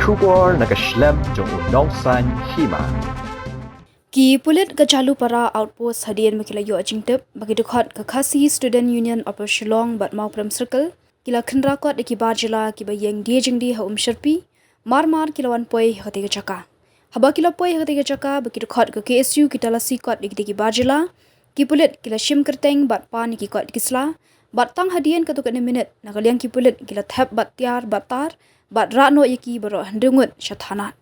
Shubor nakaslem jong unong san Hima. Ki Pulit ke Calu para outpost hadian mekilayo ajingtep bagi dekat ke Khasi Student Union Upper Shillong bat mau pram circle kila khendra kot ki bar Jylla ki ba Ïeng dia jingdi ha Umshyrpi mar kilawan poi ha tiga caka. Haba kila poi ha tiga caka bagi dekat ke KSU kita lasi kot ki bar Jylla ki Pulit kila shim kerteng bat pan ki kot kisla bat tang hadian ke tukak 6 minit nakaliang ki Pulit kila thap bat Tiar bat tar bat rano yaki baro hendungut syathanat.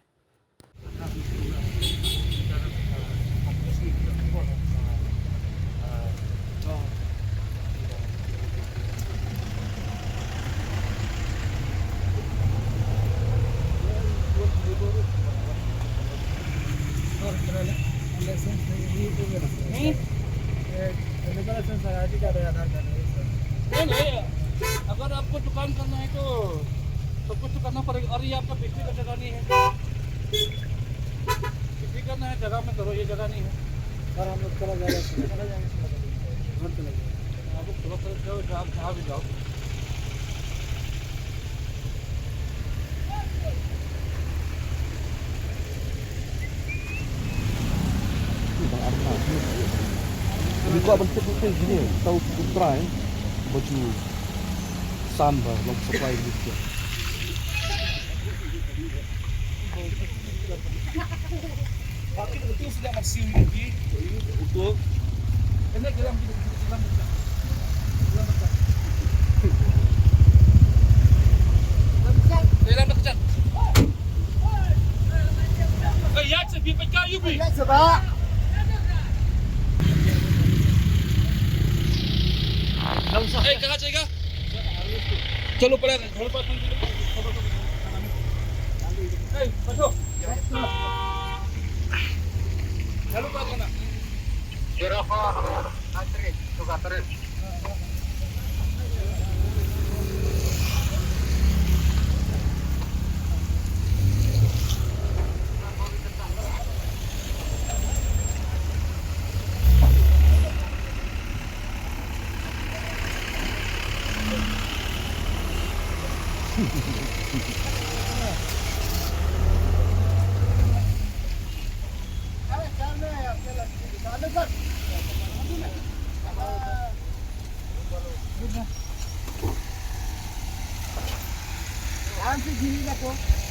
नहीं अगर आपको दुकान करना है तो सब कुछ तो करना पड़ेगा और ये आपका बिक्री का जगह नहीं है बिक्री करना है जगह में करो ये जगह नहीं है और हम लोग चला जाएगा आप थोड़ा सा जाओ जहाँ भी जाओ Dibuat bentuk-bentuk gini, tahu putra baju sambal long supply gitu. बाकी तो betul sudah maksimum lagi untuk kena geram kita geram dekat ya sebi pekai you bi sebab कहाँ जाएगा चलो पड़ा घर पर बैठो चलो पास करना berapa antri suka terus Anti gini lah tu.